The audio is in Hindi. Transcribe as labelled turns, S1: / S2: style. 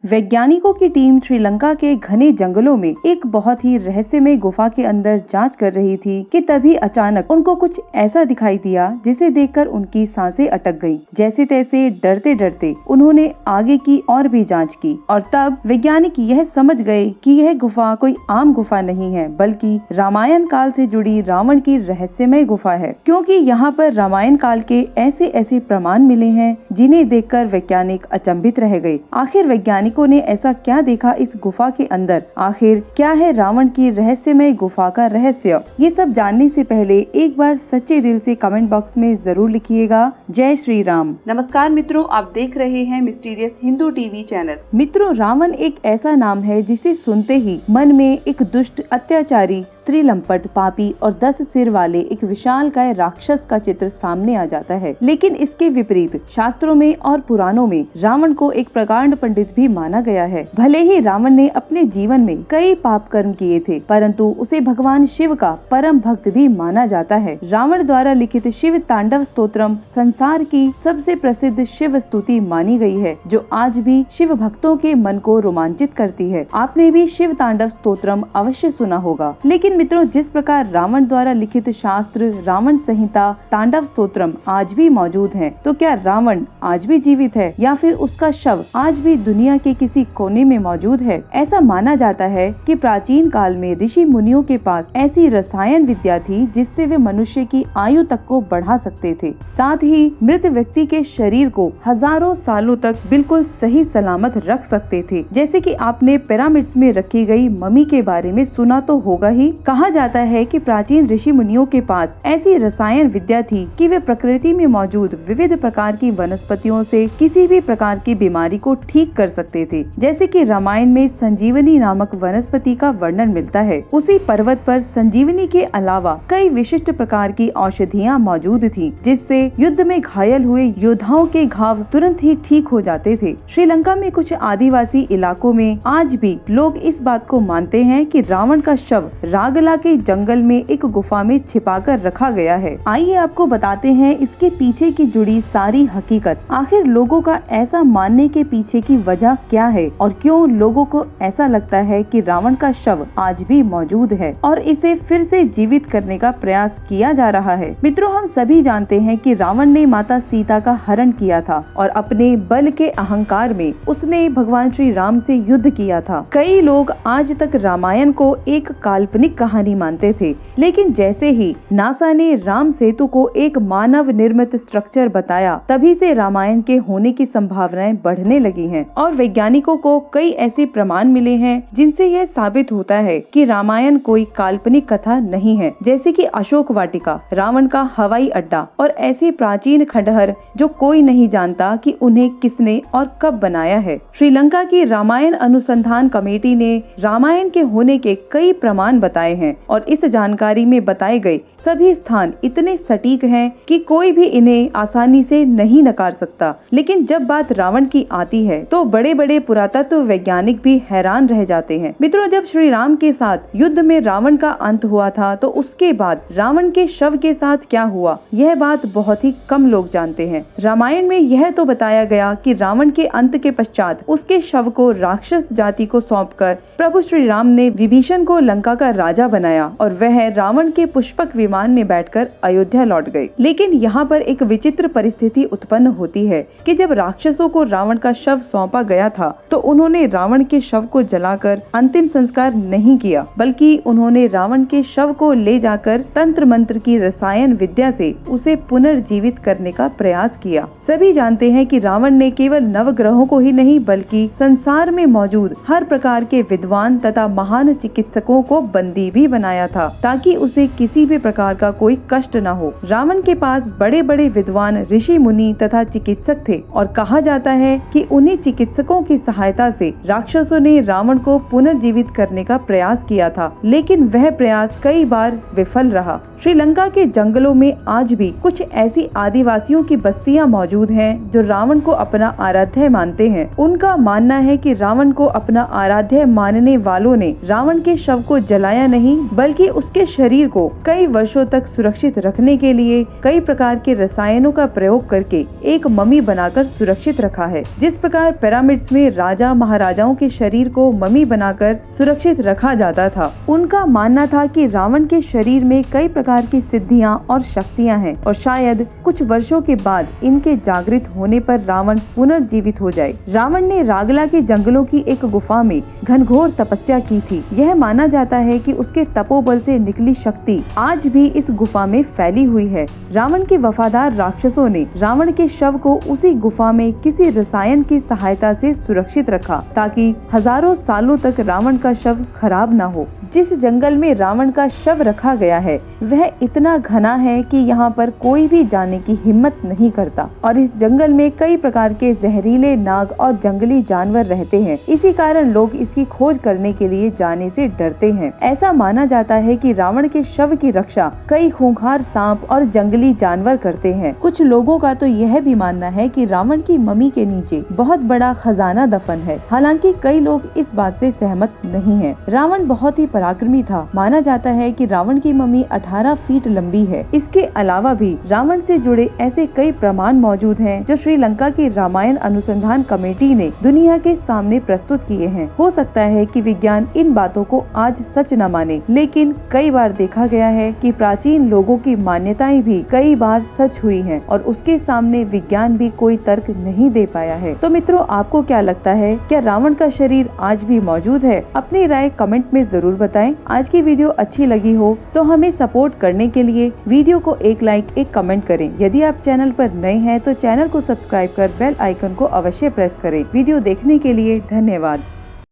S1: वैज्ञानिकों की टीम श्रीलंका के घने जंगलों में एक बहुत ही रहस्यमय गुफा के अंदर जांच कर रही थी कि तभी अचानक उनको कुछ ऐसा दिखाई दिया जिसे देखकर उनकी सांसें अटक गईं। जैसे तैसे डरते डरते उन्होंने आगे की और भी जांच की और तब वैज्ञानिक यह समझ गए कि यह गुफा कोई आम गुफा नहीं है, बल्कि रामायण काल से जुड़ी रावण की रहस्यमय गुफा है। क्योंकि यहाँ पर रामायण काल के ऐसे ऐसे प्रमाण मिले हैं जिन्हें देखकर वैज्ञानिक अचंभित रह गए। आखिर वैज्ञानिकों ने ऐसा क्या देखा इस गुफा के अंदर? आखिर क्या है रावण की रहस्यमय गुफा का रहस्य? ये सब जानने से पहले एक बार सच्चे दिल से कमेंट बॉक्स में जरूर लिखिएगा जय श्री राम।
S2: नमस्कार मित्रों, आप देख रहे हैं मिस्टीरियस हिंदू टीवी चैनल।
S1: मित्रों, रावण एक ऐसा नाम है जिसे सुनते ही मन में एक दुष्ट, अत्याचारी, स्त्री लंपट, पापी और 10 सिर वाले एक विशालकाय राक्षस का चित्र सामने आ जाता है। लेकिन इसके विपरीत शास्त्रों में और पुराणों में रावण को एक प्रकांड पंडित भी माना गया है। भले ही रावण ने अपने जीवन में कई पाप कर्म किए थे, परंतु उसे भगवान शिव का परम भक्त भी माना जाता है। रावण द्वारा लिखित शिव तांडव स्तोत्रम संसार की सबसे प्रसिद्ध शिव स्तुति मानी गई है, जो आज भी शिव भक्तों के मन को रोमांचित करती है। आपने भी शिव तांडव स्तोत्रम अवश्य सुना होगा। लेकिन मित्रों, जिस प्रकार रावण द्वारा लिखित शास्त्र रावण संहिता तांडव स्तोत्रम आज भी मौजूद है, तो क्या रावण आज भी जीवित है या फिर उसका शव आज भी दुनिया के किसी कोने में मौजूद है? ऐसा माना जाता है कि प्राचीन काल में ऋषि मुनियों के पास ऐसी रसायन विद्या थी जिससे वे मनुष्य की आयु तक को बढ़ा सकते थे। साथ ही मृत व्यक्ति के शरीर को हजारों सालों तक बिल्कुल सही सलामत रख सकते थे। जैसे कि आपने पिरामिड्स में रखी गई मम्मी के बारे में सुना तो होगा ही। कहा जाता है कि प्राचीन ऋषि मुनियों के पास ऐसी रसायन विद्या थी कि वे प्रकृति में मौजूद विविध प्रकार की वनस्पतियों से किसी भी प्रकार की बीमारी को ठीक कर सकते थे। जैसे कि रामायण में संजीवनी नामक वनस्पति का वर्णन मिलता है। उसी पर्वत पर संजीवनी के अलावा कई विशिष्ट प्रकार की औषधियाँ मौजूद थी, जिससे युद्ध में घायल हुए योद्धाओं के घाव तुरंत ही ठीक हो जाते थे। श्रीलंका में कुछ आदिवासी इलाकों में आज भी लोग इस बात को मानते हैं कि रावण का शव रागला के जंगल में एक गुफा में छिपाकर रखा गया है। आइए आपको बताते हैं इसके पीछे की जुड़ी सारी हकीकत। आखिर लोगों का ऐसा मानने के पीछे की वजह क्या है और क्यों लोगों को ऐसा लगता है कि रावण का शव आज भी मौजूद है और इसे फिर से जीवित करने का प्रयास किया जा रहा है। मित्रों, हम सभी जानते हैं कि रावण ने माता सीता का हरण किया था और अपने बल के अहंकार में उसने भगवान श्री राम से युद्ध किया था। कई लोग आज तक रामायण को एक काल्पनिक कहानी मानते थे, लेकिन जैसे ही नासा ने राम सेतु को एक मानव निर्मित स्ट्रक्चर बताया, तभी से रामायण के होने की संभावनाएं बढ़ने लगी हैं और वैज्ञानिकों को कई ऐसे प्रमाण मिले हैं जिनसे यह साबित होता है कि रामायण कोई काल्पनिक कथा नहीं है। जैसे कि अशोक वाटिका, रावण का हवाई अड्डा और ऐसे प्राचीन खंडहर जो कोई नहीं जानता कि उन्हें किसने और कब बनाया है। श्रीलंका की रामायण अनुसंधान कमेटी ने रामायण के होने के कई प्रमाण बताए हैं और इस जानकारी में बताए गए सभी स्थान इतने सटीक हैं कि कोई भी इन्हें आसानी से नहीं नकार सकता। लेकिन जब बात रावण की आती है तो बड़े बड़े पुरातत्व वैज्ञानिक भी हैरान रह जाते हैं। मित्रों, जब श्री राम के साथ युद्ध में रावण का अंत हुआ था, तो उसके बाद रावण के शव के साथ क्या हुआ, यह बात बहुत ही कम लोग जानते हैं। रामायण में यह तो बताया गया कि रावण के अंत के पश्चात उसके शव को राक्षस जाति को सौंपकर प्रभु श्री राम ने विभीषण को लंका का राजा बनाया और वह रावण के पुष्पक विमान में बैठकर अयोध्या लौट गए। लेकिन यहाँ पर एक विचित्र परिस्थिति उत्पन्न होती है कि जब राक्षसों को रावण का शव सौंपा गया था, तो उन्होंने रावण के शव को जलाकर अंतिम संस्कार नहीं किया, बल्कि उन्होंने रावण के शव को ले जाकर तंत्र मंत्र की रसायन विद्या से उसे पुनर्जीवित करने का प्रयास किया। सभी जानते हैं कि रावण ने केवल नवग्रहों को ही नहीं, बल्कि संसार में मौजूद हर प्रकार के विद्वान तथा महान चिकित्सकों को बंदी भी बनाया था, ताकि उसे किसी भी प्रकार का कोई कष्ट न हो। रावण के पास बड़े बड़े विद्वान ऋषि मुनि तथा चिकित्सक थे और कहा जाता है कि उन्हीं चिकित्सकों की सहायता से राक्षसों ने रावण को पुनर्जीवित करने का प्रयास किया था, लेकिन वह प्रयास कई बार विफल रहा। श्रीलंका के जंगलों में आज भी कुछ ऐसी आदिवासियों की बस्तियां मौजूद हैं जो रावण को अपना आराध्य मानते हैं। उनका मानना है कि रावण को अपना आराध्य मानने वालों ने रावण के शव को जलाया नहीं, बल्कि उसके शरीर को कई वर्षों तक सुरक्षित रखने के लिए कई प्रकार के रसायनों का प्रयोग करके एक मम्मी बनाकर सुरक्षित रखा है। जिस प्रकार पिरामिड्स में जिसमें राजा महाराजाओं के शरीर को मम्मी बनाकर सुरक्षित रखा जाता था। उनका मानना था कि रावण के शरीर में कई प्रकार की सिद्धियां और शक्तियां हैं और शायद कुछ वर्षों के बाद इनके जागृत होने पर रावण पुनर्जीवित हो जाए। रावण ने रागला के जंगलों की एक गुफा में घनघोर तपस्या की थी। यह माना जाता है कि उसके तपोबल से निकली शक्ति आज भी इस गुफा में फैली हुई है। रावण के वफादार राक्षसों ने रावण के शव को उसी गुफा में किसी रसायन की सहायता से सुरक्षित रखा ताकि हजारों सालों तक रावण का शव खराब न हो। जिस जंगल में रावण का शव रखा गया है वह इतना घना है कि यहाँ पर कोई भी जाने की हिम्मत नहीं करता और इस जंगल में कई प्रकार के जहरीले नाग और जंगली जानवर रहते हैं। इसी कारण लोग इसकी खोज करने के लिए जाने से डरते हैं। ऐसा माना जाता है कि रावण के शव की रक्षा कई खूंखार सांप और जंगली जानवर करते हैं। कुछ लोगों का तो यह भी मानना है कि रावण की मम्मी के नीचे बहुत बड़ा खजाना दफन है। हालांकि कई लोग इस बात से सहमत नहीं हैं। रावण बहुत ही पराक्रमी था। माना जाता है कि रावण की मम्मी 18 फीट लंबी है। इसके अलावा भी रावण से जुड़े ऐसे कई प्रमाण मौजूद हैं जो श्रीलंका की रामायण अनुसंधान कमेटी ने दुनिया के सामने प्रस्तुत किए हैं। हो सकता है कि विज्ञान इन बातों को आज सच न माने, लेकिन कई बार देखा गया है कि प्राचीन लोगों की मान्यताएं भी कई बार सच हुई हैं और उसके सामने विज्ञान भी कोई तर्क नहीं दे पाया है। तो मित्रों, आपको क्या लगता है, क्या रावण का शरीर आज भी मौजूद है? अपनी राय कमेंट में जरूर बताएं। आज की वीडियो अच्छी लगी हो तो हमें सपोर्ट करने के लिए वीडियो को एक लाइक, एक कमेंट करें। यदि आप चैनल पर नए हैं तो चैनल को सब्सक्राइब कर बेल आइकन को अवश्य प्रेस करें। वीडियो देखने के लिए धन्यवाद।